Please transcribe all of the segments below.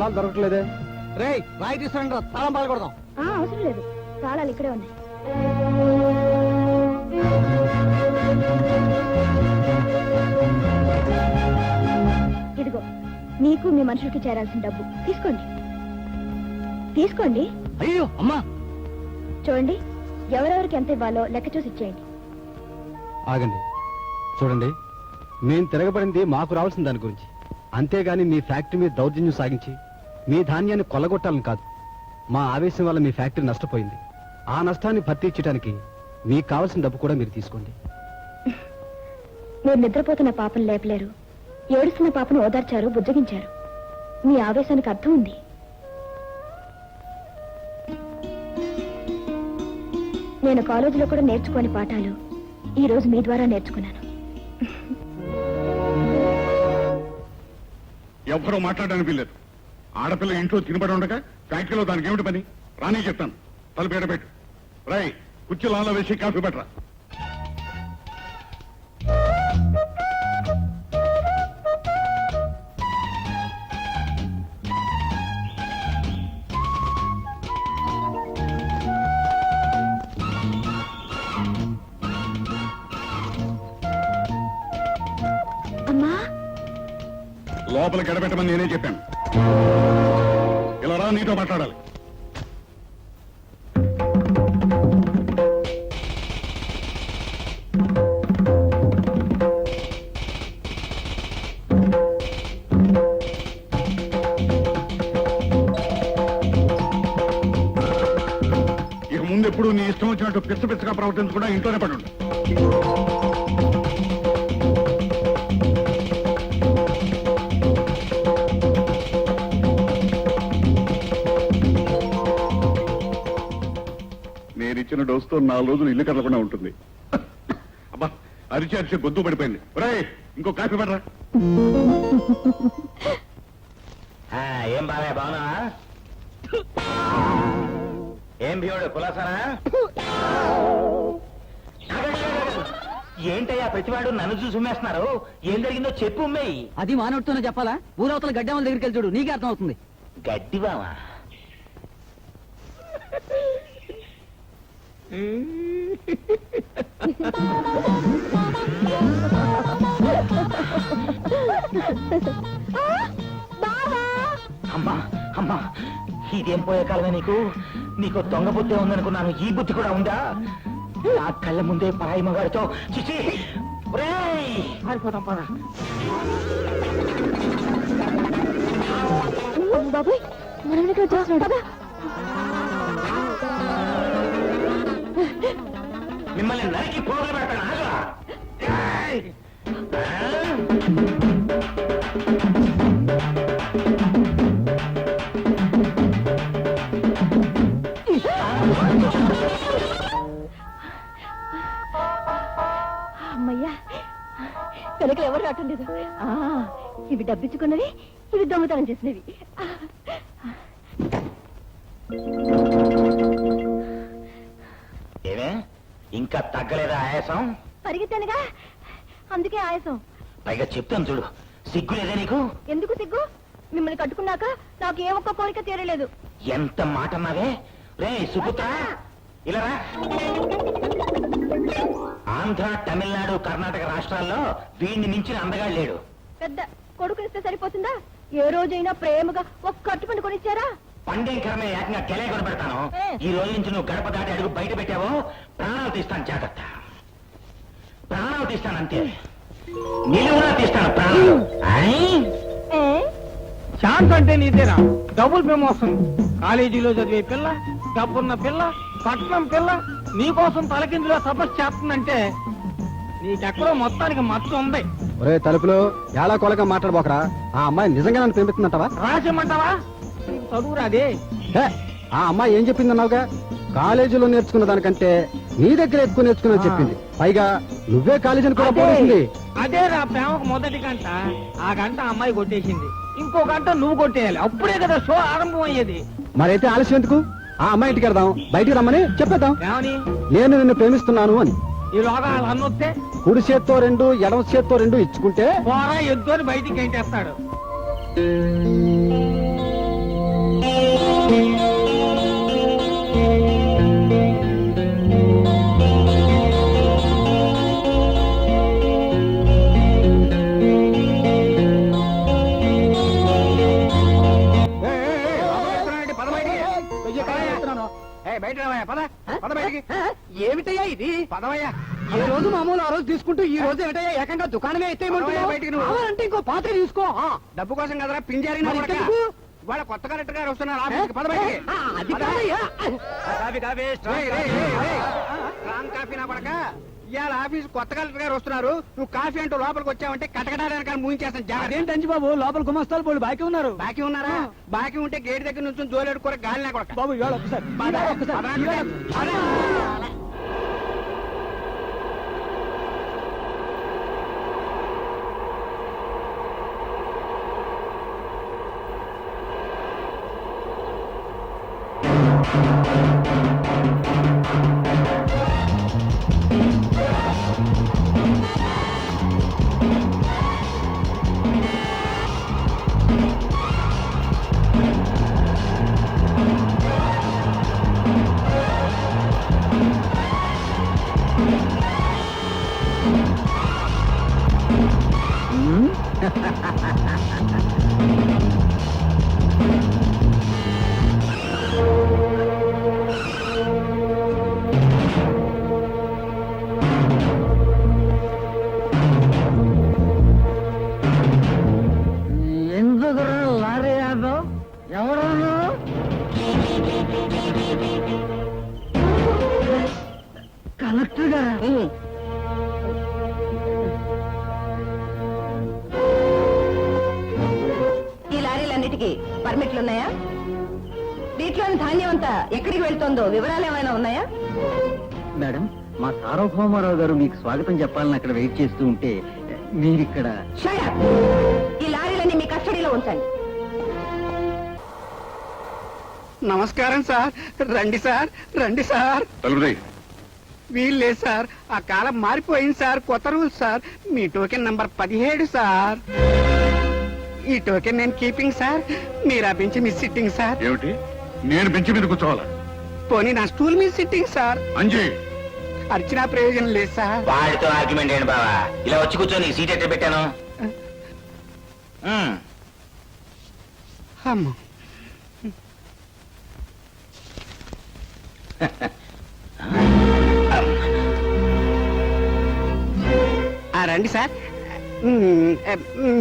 తాళాలు దొరకట్లేదే. రే రాయి తీసుకురండి, తాళం పాల్గొడదాం. అవసరం లేదు, తాళాలు ఇక్కడే ఉన్నాయి. ఇదిగో నీకు మీ మనుషులకి చేరాల్సిన డబ్బు తీసుకోండి. తీసుకోండి. అయ్యో అమ్మా, చూడండి, ఎవరెవరికి ఎంత ఇవ్వాలో లెక్క చూసి ఇచ్చేయండి. ఆగండి, చూడండి, మేం తిరగబడింది మాకు రావాల్సిన దాని గురించి, అంతేగాని మీ ఫ్యాక్టరీ మీద దౌర్జన్యం సాగించి మీ ధాన్యాన్ని కొల్లగొట్టాలని కాదు. మా ఆవేశం వల్ల మీ ఫ్యాక్టరీ నష్టపోయింది. ఆ నష్టాన్ని భర్తీ చేయడానికి మీకు కావాల్సిన డబ్బు కూడా మీరు తీసుకోండి. మీరు నిద్రపోతున్న పాపను లేపలేరు, ఏడుస్తున్న పాపను ఓదార్చారు, బుజ్జగించారు. మీ ఆవేశానికి అర్థం ఉంది. నేను కాలేజీలో కూడా నేర్చుకోని పాఠాలు ఈ రోజు మీ ద్వారా నేర్చుకున్నాను. ఎవరో మాట్లాడడానికి లేదు. ఆడపిల్ల ఇంట్లో తినబడి ఉండగా ఫ్యాక్టరీలో దానికి ఏమిటి పని? రాని చెప్తాను. తలుపేట పెట్టు. రై కుర్చీలలో వేసి కాఫీ పెట్టరా. అమ్మా, లోపల గడబెట్టమని నేనే చెప్పాను. ఇలా రా, నీతో మాట్లాడాలి. ఇక ముందెప్పుడు నీ ఇష్టం వచ్చినట్టు పిచ్చ పిచ్చగా ప్రవర్తించకుండా ఇంట్లోనే పడి ఉండు. నేనిచ్చిన డోసుతో 4 రోజులు ఇల్లు కదలకుండా ఉంటుంది. అబ్బా, అరిచి అరిచి గొంతు పడిపోయింది. ఒరేయ్, ఇంకో కాఫీ పడరా. ఏం బాగా బాగున్నా? ఏం భీముడు కులాసానా? ఏంటయ్యా ప్రతివాడు నన్ను చూసి ఉమ్మేస్తున్నారు? ఏం జరిగిందో చెప్పు ఉమ్మేయి. అది మానవుడితోనే చెప్పాలా? ఊరవతల గడ్డెమ్మల దగ్గరికి వెళ్ళి చూడు, నీకే అర్థం అవుతుంది. గడ్డివామా? అమ్మా అమ్మా, ఇదేం పోయే కాలమే నీకు? నీకు దొంగ బుద్ధి ఉందనుకున్నాను, ఈ బుద్ధి కూడా ఉందా? నా కళ్ళ ముందే పరాయి మగాడితో చిచి. పారిపోతాం పద. బాబాయ్, మనం ఇక్కడ చూస్తున్నాడు కదా. మిమ్మల్ని నరికి పోగలు పెడతాను. అమ్మయ్యా, వెనకలు ఎవరు రావటం లేదు. ఇవి డబ్బిచ్చుకున్నవి, ఇవి దొంగతనం చేసినవి. ఏమే ఇంకా తగ్గలేదా ఆయాసం? పరిగెత్తానుగా, అందుకే ఆయాసం. పైగా చెప్తాను చూడు, సిగ్గు లేదా నీకు? ఎందుకు సిగ్గు? మిమ్మల్ని కట్టుకున్నాక నాకు ఏ ఒక్క కోరిక తీరలేదు. ఎంత మాట అన్నావే? రే సుపుత్ర, ఇలా రా. ఆంధ్ర, తమిళనాడు, కర్ణాటక రాష్ట్రాల్లో వీడిని మించిన అందగాడు లేడు. పెద్ద కొడుకునిస్తే సరిపోతుందా? ఏ రోజైనా ప్రేమగా ఒక కట్టుపండి కొనిచ్చారా? పండేం కర్మే ఏకంగా గెలే కొని పెడతాను. ఈ రోజు నుంచి నువ్వు గడప దాటి అడుగు బయట పెట్టావో ప్రాణాలు తీస్తాను. జాగ్రత్త, ప్రాణాలు తీస్తాను. అంతే, నిలువునా తీస్తాను ప్రాణాలు. ఛాన్స్ అంటే నీదేనా? డబుల్ ఫేమ్ వస్తుంది. కాలేజీలో చదివే పిల్ల, డబ్బున్న పిల్ల, పట్నం పిల్ల నీకోసం తలకిందులో తపస్సు చేస్తుందంటే నీకెక్కడో మొత్తానికి మత్తు ఉంది. ఒరే తలుపులో ఎలా కొలగా మాట్లాడబోకరా. ఆ అమ్మాయి నిజంగా నన్ను ప్రేమిస్తుందంటావా? రాసేమంటావా? చదువురాదే. ఆ అమ్మాయి ఏం చెప్పిందన్నావుగా? కాలేజీలో నేర్చుకున్న దానికంటే నీ దగ్గర ఎక్కువ నేర్చుకున్నా చెప్పింది. పైగా నువ్వే కాలేజీని కూడా పోయింది. అదే నా ప్రేమకు మొదటి గంట. ఆ గంట అమ్మాయి కొట్టేసింది, ఇంకో గంట నువ్వు కొట్టేయాలి. అప్పుడే కదా షో ఆరంభం అయ్యేది. మరైతే ఆలస్యం ఎందుకు? ఆ అమ్మాయి ఇంటికి వెళ్దాం, బయటికి రమ్మని చెప్పేద్దాం. ఏమని? నేను నిన్ను ప్రేమిస్తున్నాను అని. ఈ లోగా అన్నొస్తే కుడి చేత్తో 2, ఎడమ చేత్తో 2 ఇచ్చుకుంటే పోరా ఎద్దు అని బయటికి ఏంటేస్తాడు. బయట రావయ్యా, పద పద బయటికి. ఏమిటయ్యా ఇది? పదవయ్యా. ఏ రోజు మామూలు ఆ రోజు తీసుకుంటూ ఈ రోజు ఏమిటయ్యా ఏకంగా దుకాణమే అయితే బయటికి అంటే ఇంకో పాత్ర తీసుకో. డబ్బు కోసం కదరా పింజారి వాళ్ళ కొత్త కలెక్టర్ గారు వస్తున్నారు ఆఫీస్కి. పద బయటికి. స్ట్రాంగ్ కాఫీ నా కొడక. ఇవాళ ఆఫీస్ కొత్త కలెక్టర్ గారు వస్తున్నారు. నువ్వు కాఫీ అంటూ లోపలికి వచ్చావంటే కటకటానికి ముగించేస్తాను. అదేంటి బాబు, లోపల గుమస్తాలు పోయి బాకీ ఉన్నారు. బాకీ ఉన్నారా? బాకీ ఉంటే గేట్ దగ్గర నుంచి జోలేడు కూడా గాలి నా కొడక. బాబు ఇవాళ ఒకసారి ఎందుకు లారీ ఆపం? ఎవరు కలెక్టర్ గారు? ఈ లారీలన్నిటికీ పర్మిట్లు ఉన్నాయా? వీటిలోని ధాన్యం అంతా ఎక్కడికి వెళ్తుందో వివరాలు ఏమైనా ఉన్నాయా? మేడం, మా సార్వభౌమారావు గారు మీకు స్వాగతం చెప్పాలని అక్కడ వెయిట్ చేస్తూ ఉంటే మీరిక్కడ. Shut up! ఈ లారీలన్నీ మీ కస్టడీలో ఉంచండి. నమస్కారం సార్. రండి సార్, రండి సార్. తలుపుదై. వీళ్ళే సార్, ఆ కాలం మారిపోయింది సార్. కొత్త రూల్స్ సార్. మీ టోకెన్ నంబర్ 17 సార్. ఈ టోకెన్ నేను కీపింగ్ సార్. మీరు ఆ బెంచ్ మీ సిట్టింగ్ సార్. ఏమిటి, నేను బెంచ్ మీద కూర్చోవాలా? పోనీ నా స్టూల్ మీద సిట్టింగ్ సార్. అంజీ, అర్చనా ప్రయోజనం లేదు సార్. వాడితో ఆర్గ్యుమెంట్ ఏంటి బావా? ఇలా వచ్చి కూర్చొని నీకు సీట్ ఎట్లా పెట్టాను? అమ్మో. రండి సార్.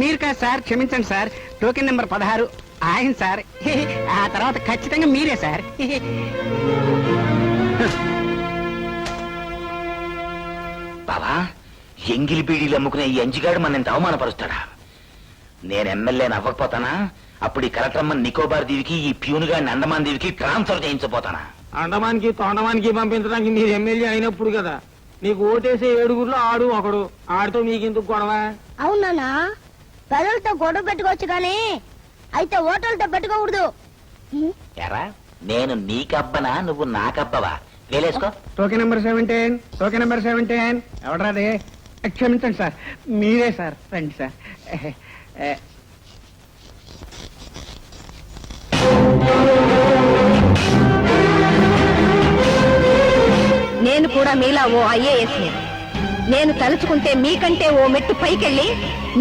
మీరు కాదు సార్, క్షమించండి సార్. టోకెన్ నెంబర్ 16 ఆయన సార్. ఆ తర్వాత ఖచ్చితంగా మీరే సార్. బావా, ఎంగిలి బీడీలు అమ్ముకునే ఈ అంజిగాడు మన ఇంత అవమానపరుస్తాడా? నేను ఎమ్మెల్యేని అవ్వకపోతానా? అప్పుడు ఈ కలెక్టర్మన్ నికోబార్ దీవికి ఈ ప్యూన్ గాడిని అండమాన్ దీవికి ట్రాన్స్ఫర్ చేయించబోతానా? అండమానికి తొండమానికి పంపించడానికి మీరు ఎమ్మెల్యే అయినప్పుడు కదా. నీకు ఓటేసే 7గురిలో ఆడు ఒకడు. ఆడితో మీకెందుకు గొడవ? అవునా? ప్రజలతో గొడవ పెట్టుకోవచ్చు కానీ అయితే ఓటర్లతో పెట్టుకోకూడదు. ఎరా, నేను నీకబ్బనా, నువ్వు నాకబ్బవా? వేలేసుకో. Token number 17. టోకెన్ నెంబర్ 17 ఎవడరాదే? క్షమించండి సార్, మీరే సార్. రండి సార్. నేను కూడా మీలా ఓ ఐఏఎస్. నేను తలుచుకుంటే మీకంటే ఓ మెట్టు పైకెళ్ళి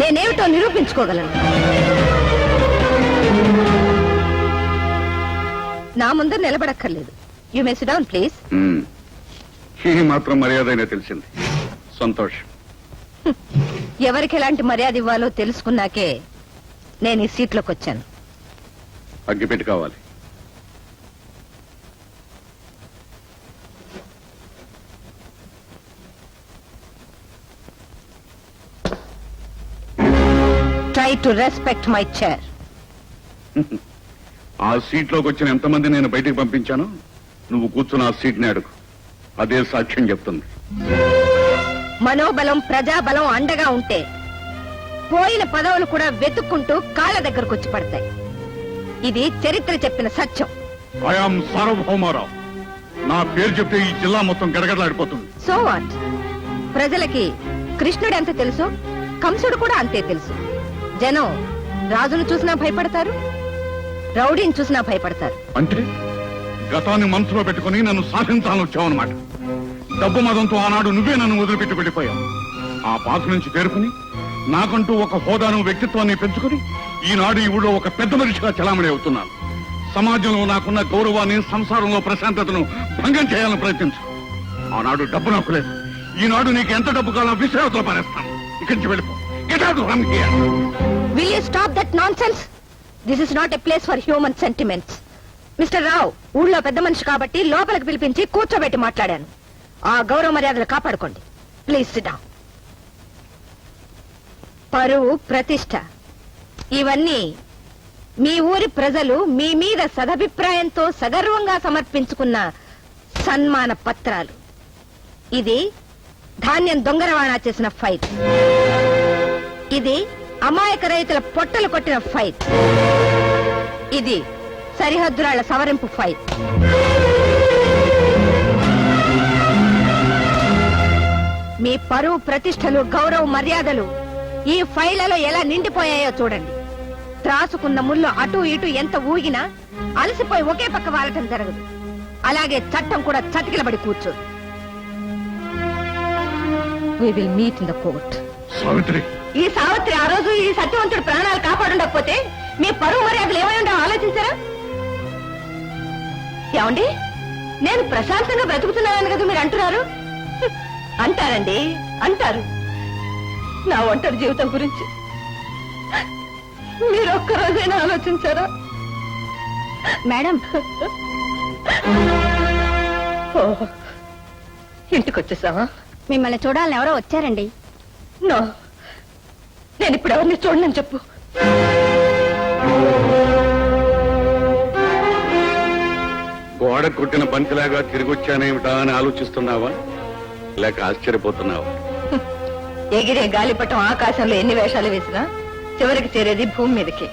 నేనేమిటో నిరూపించుకోగలను. నా ముందర నిలబడక్కర్లేదు. You may sit down please. ఈ మాత్రం మర్యాదైనా తెలిసింది. సంతోషం. ఎవరికి ఎలాంటి మర్యాద ఇవ్వాలో తెలుసుకున్నాకే నేను ఈ సీట్లోకి వచ్చాను. అగ్గిపెట్టి కావాలి. Try to respect my chair. ఆ సీట్లోకి వచ్చిన ఎంతమంది నేను బయటికి పంపించాను, నువ్వు కూర్చున్న ఆ సీట్ని అడుగు. అదే సాక్ష్యం చెప్తుంది. మనోబలం ప్రజాబలం అండగా ఉంటే పోయిన పదవులు కూడా వెతుక్కుంటూ కాళ్ళ దగ్గరకు వచ్చి పడతాయి. ఇది చరిత్ర చెప్పిన సత్యం. ఐఆమ్ సార్వభౌమారావు. నా పేరు చెప్తే ఈ జిల్లా మొత్తం గడగడలాడిపోతుంది. So what? ప్రజలకి కృష్ణుడు ఎంత తెలుసో కంసుడు కూడా అంతే తెలుసు. జనం రాజును చూసినా భయపడతారు, రౌడీని చూసినా భయపడతారు. అంటే గతాన్ని మనసులో పెట్టుకుని నన్ను సాధించాలని వచ్చావన్నమాట. డబ్బు మదంతో ఆనాడు నువ్వే నన్ను వదిలిపెట్టి వెళ్ళిపోయావు. ఆ పాత నుంచి తేరుకుని నాకంటూ ఒక హోదాను వ్యక్తిత్వాన్ని పెంచుకుని ఈనాడు ఈ ఊళ్ళో ఒక పెద్ద మనిషిగా చలామణి అవుతున్నాను. సమాజంలో నాకున్న గౌరవాన్ని, సంసారంలో ప్రశాంతతను భంగం చేయాలని ప్రయత్నించు. ఆనాడు డబ్బు నాకు లేదు, ఈనాడు నీకు ఎంత డబ్బు కావాలో విశ్రాంతిలో పారేస్తాను. ఇక్కడి నుంచి వెళ్ళిపో. Get out from here. Will you stop that nonsense? This is not a place for human sentiments. Mister Rao, ఊళ్ళో పెద్ద మనిషి కాబట్టి లోపలికి పిలిపించి కూర్చోబెట్టి మాట్లాడాను. ఆ గౌరవ మర్యాదలు కాపాడుకోండి. Please SIT down. పరువు, ప్రతిష్ట ఇవన్నీ మీ ఊరి ప్రజలు మీ మీద సదభిప్రాయంతో సగర్వంగా సమర్పించుకున్న సన్మాన పత్రాలు. ఇది ధాన్యం దొంగ రవాణా చేసిన ఫైల్. ఇది అమాయక రైతుల పొట్టలు కొట్టిన ఫైల్. ఇది సరిహద్దురాళ్ల సవరింపు ఫైల్. మీ పరువు, ప్రతిష్టలు, గౌరవ మర్యాదలు ఈ ఫైళ్లలో ఎలా నిండిపోయాయో చూడండి. త్రాసుకున్న ముళ్ళు అటు ఇటు ఎంత ఊగినా అలసిపోయి ఒకే పక్క వాలటం జరగదు. అలాగే చట్టం కూడా చతికిలబడి కూర్చోదు. We will meet in the court. Savitri, ఈ సావిత్రి ఆ రోజు ఈ సత్యవంతుడు ప్రాణాలు కాపాడుండకపోతే మీ పరువు మర్యాదలు ఏమై ఉండవు ఆలోచించారా? ఏమండి, నేను ప్రశాంతంగా బ్రతుకుతున్నానని కదా మీరు అంటున్నారు? అంటారండి, అంటారు. నా ఒంటరి జీవితం గురించి మీరు ఒక్కరోజైనా ఆలోచించారా? మేడం, ఇంటికొచ్చేసావా? మిమ్మల్ని చూడాలని ఎవరో వచ్చారండి. నో, నేను ఇప్పుడు ఎవరిని చూడనని చెప్పు. గోడ కొట్టిన బంతిలాగా తిరిగొచ్చానేమిటా అని ఆలోచిస్తున్నావా, లేక ఆశ్చర్యపోతున్నావా? ఎగిరే గాలిపటం ఆకాశంలో ఎన్ని వేషాలు వేసినా చివరికి చేరేది భూమి మీదకి.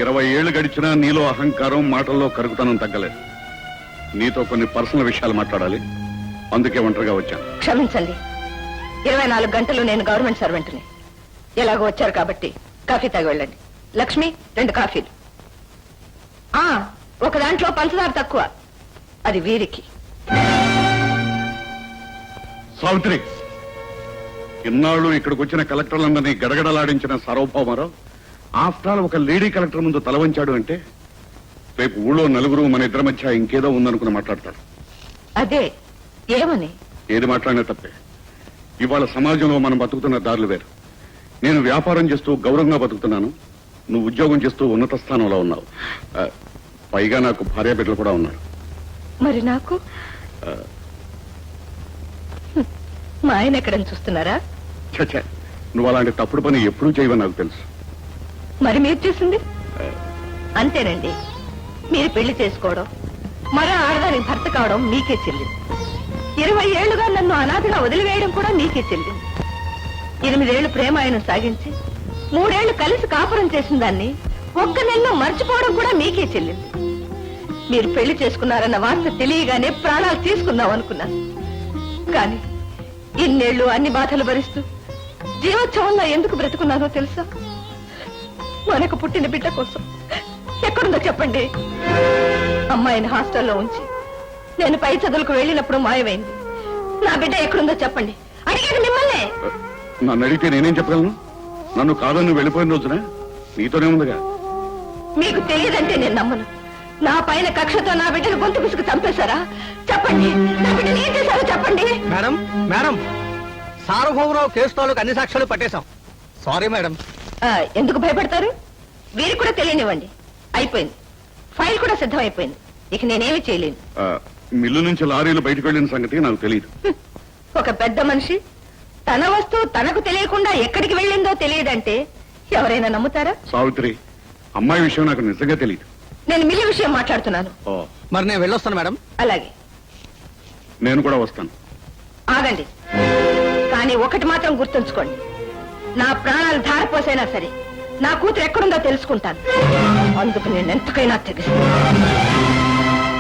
20 ఏళ్లు గడిచినా నీలో అహంకారం, మాటల్లో కరుగుతనం తగ్గలేదు. నీతో కొన్ని పర్సనల్ విషయాలు మాట్లాడాలి, అందుకే ఒంటరిగా వచ్చాను. క్షమించండి, 24 గంటలు నేను గవర్నమెంట్ సర్వెంట్ని. ఎలాగో వచ్చారు కాబట్టి కాఫీ తాగి వెళ్ళండి. లక్ష్మి, 2 కాఫీలు. ఒక దాంట్లో పంచదార తక్కువ, అది వీరికి. సావిత్రి, ఇన్నాళ్ళు ఇక్కడికి వచ్చిన కలెక్టర్లందరినీ గడగడలాడించిన సార్వభౌమరావు ఆఫ్టర్ ఆల్ ఒక లేడీ కలెక్టర్ ముందు తలవంచాడు అంటే రేపు ఊళ్ళో నలుగురు మన ఇద్దరి మధ్య ఇంకేదో ఉందనుకుని మాట్లాడతాడు. అదే ఏమని? ఏది మాట్లాడినా తప్పే. ఇవాళ సమాజంలో మనం బతుకుతున్న దారులు వేరు. నేను వ్యాపారం చేస్తూ గౌరవంగా బతుకుతున్నాను, నువ్వు ఉద్యోగం చేస్తూ ఉన్నత స్థానంలో ఉన్నావు. పైగా నాకు భార్య బిడ్డలు కూడా ఉన్నారు. మరి నాకు మా ఆయన ఎక్కడని చూస్తున్నారా? చచ్చా, నువ్వు అలాంటి తప్పుడు పని ఎప్పుడూ చేయవని నాకు తెలుసు. మరి మీరు చేసింది అంతేనండి. మీరు పెళ్లి చేసుకోవడం, మరో ఆడదానికి భర్త కావడం మీకే చెల్లింది. 20 ఏళ్లుగా నన్ను అనాథగా వదిలివేయడం కూడా మీకే చెల్లింది. 8 ఏళ్లు ప్రేమాయణం సాగించి 3 ఏళ్లు కలిసి కాపురం చేసిన దాన్ని ఒక్క నెలలో మర్చిపోవడం కూడా మీకే చెల్లింది. మీరు పెళ్లి చేసుకున్నారన్న వార్త తెలియగానే ప్రాణాలు తీసుకుందాం అనుకున్నాను. కానీ ఇన్నేళ్లు అన్ని బాధలు భరిస్తూ జీవోత్సవంలో ఎందుకు బ్రతుకున్నానో తెలుసా? మనకు పుట్టిన బిడ్డ కోసం. ఎక్కడుందో చెప్పండి. అమ్మాయిని హాస్టల్లో ఉంచి నేను పై చదువులకు వెళ్ళినప్పుడు మాయమైంది. నా బిడ్డ ఎక్కడుందో చెప్పండి. అడిగేది మిమ్మల్నే. నన్ను అడిగితే నేనేం చెప్పగలను? నన్ను కాదని వెళ్ళిపోయిన రోజున నీతోనే ఉందిగా. మీకు తెలియదంటే నేను నమ్మను. నా పైన కక్షతో నా బిడ్డను గొంతు పిసుకు చంపేశారా? చెప్పండి, నా బిడ్డను ఏం చేశారో చెప్పండి. మేడం, మేడం, సార్వభౌమరావు కేసు తాలూకు అన్ని సాక్ష్యాలు పట్టేశాం. Sorry madam. ఎందుకు భయపడతారు? వీరికి కూడా తెలియనివ్వండి. అయిపోయింది, ఫైల్ కూడా సిద్ధమైపోయింది. ఇక నేనేమి చేయలేను. మిల్లు నుంచి లారీలు బయటకు వెళ్ళిన సంగతి నాకు తెలియదు. ఒక పెద్ద మనిషి తన వస్తువు తనకు తెలియకుండా ఎక్కడికి వెళ్ళిందో తెలియదంటే ఎవరైనా నమ్ముతారా? సావిత్రి, అమ్మాయి విషయం నాకు నిజంగా తెలియదు. నేను మిల్లి విషయం మాట్లాడుతున్నాను. మరి నేను వెళ్ళొస్తాను మేడం. అలాగే, నేను కూడా వస్తాను. ఆగండి. కానీ ఒకటి మాత్రం గుర్తుంచుకోండి, నా ప్రాణాలు ధారపోసైనా సరే నా కూతురు ఎక్కడుందో తెలుసుకుంటాను. అందుకు నేను ఎంతకైనా తెగిస్తాను.